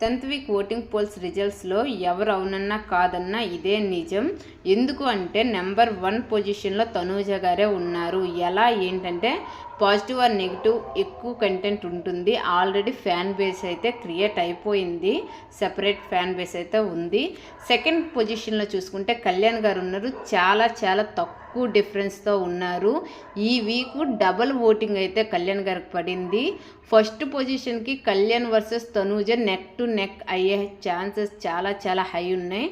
10th week voting poles రిజల్ట్స్లో ఎవరు అవునన్నా కాదన్నా ఇదే నిజం. ఎందుకు అంటే నెంబర్ 1 పొజిషన్లో తనూజ గారే ఉన్నారు. ఎలా ఏంటంటే పాజిటివ్ ఆర్ నెగిటివ్ ఎక్కువ కంటెంట్ ఉంటుంది. ఆల్రెడీ ఫ్యాన్ బేస్ అయితే క్రియేట్ అయిపోయింది, సెపరేట్ ఫ్యాన్ బేస్ అయితే ఉంది. సెకండ్ పొజిషన్లో చూసుకుంటే కళ్యాణ్ గారు ఉన్నారు. చాలా చాలా తక్కువ డిఫరెన్స్తో ఉన్నారు. ఈ వీక్ డబల్ ఓటింగ్ అయితే కళ్యాణ్ గారికి పడింది. ఫస్ట్ పొజిషన్కి Kalyan versus Tanuja neck to neck అయ్యే ఛాన్సెస్ చాలా చాలా హై ఉన్నాయి.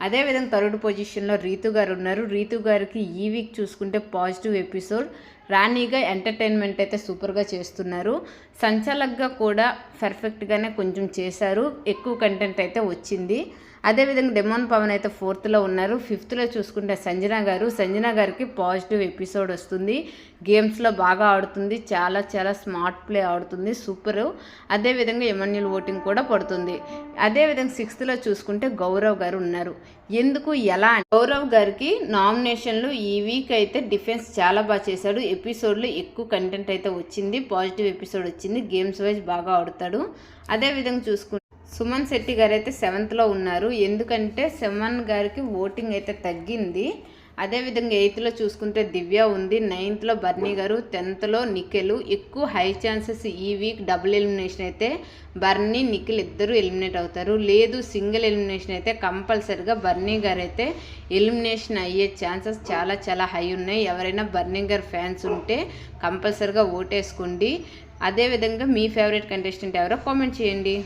అదేవిధంగా థర్డ్ పొజిషన్లో రీతు గారు ఉన్నారు. రీతు గారికి ఈ వీక్ చూసుకుంటే పాజిటివ్ ఎపిసోడ్. రాణిగా ఎంటర్టైన్మెంట్ అయితే సూపర్గా చేస్తున్నారు. సంచాలక్గా కూడా పర్ఫెక్ట్గానే కొంచెం చేశారు, ఎక్కువ కంటెంట్ అయితే వచ్చింది. అదేవిధంగా డెమోన్ పవన్ అయితే 4th ఉన్నారు. 5th చూసుకుంటే సంజన గారికి పాజిటివ్ ఎపిసోడ్ వస్తుంది. గేమ్స్లో బాగా ఆడుతుంది, చాలా చాలా స్మార్ట్ ప్లే ఆడుతుంది, సూపరు. అదేవిధంగా ఎమాన్యుల్ ఓటింగ్ కూడా పడుతుంది. అదేవిధంగా 6th చూసుకుంటే గౌరవ్ గారు ఉన్నారు. ఎందుకు ఎలా గౌరవ్ గారికి నామినేషన్లు ఈ వీక్ అయితే డిఫెన్స్ చాలా బాగా చేశాడు. ఎపిసోడ్లో ఎక్కువ కంటెంట్ అయితే వచ్చింది, పాజిటివ్ ఎపిసోడ్ వచ్చింది, గేమ్స్ వైజ్ బాగా ఆడుతాడు. అదేవిధంగా చూసుకుంటే సుమన్ శెట్టి గారు అయితే 7th ఉన్నారు. ఎందుకంటే సుమన్ గారికి ఓటింగ్ అయితే తగ్గింది. అదేవిధంగా 8th చూసుకుంటే దివ్య ఉంది. 9th బర్నీ గారు, 10th నిఖిల్. ఎక్కువ హై ఛాన్సెస్ ఈ వీక్ డబుల్ ఎలిమినేషన్ అయితే బర్నీ నిఖిల్ ఇద్దరు ఎలిమినేట్ అవుతారు. లేదు సింగిల్ ఎలిమినేషన్ అయితే కంపల్సరిగా బర్నీ గారు అయితే ఎలిమినేషన్ అయ్యే ఛాన్సెస్ చాలా చాలా హై ఉన్నాయి. ఎవరైనా బర్నీ గారు ఫ్యాన్స్ ఉంటే కంపల్సరిగా ఓటేసుకోండి. అదేవిధంగా మీ ఫేవరెట్ కంటెస్టెంట్ ఎవరో కామెంట్ చేయండి.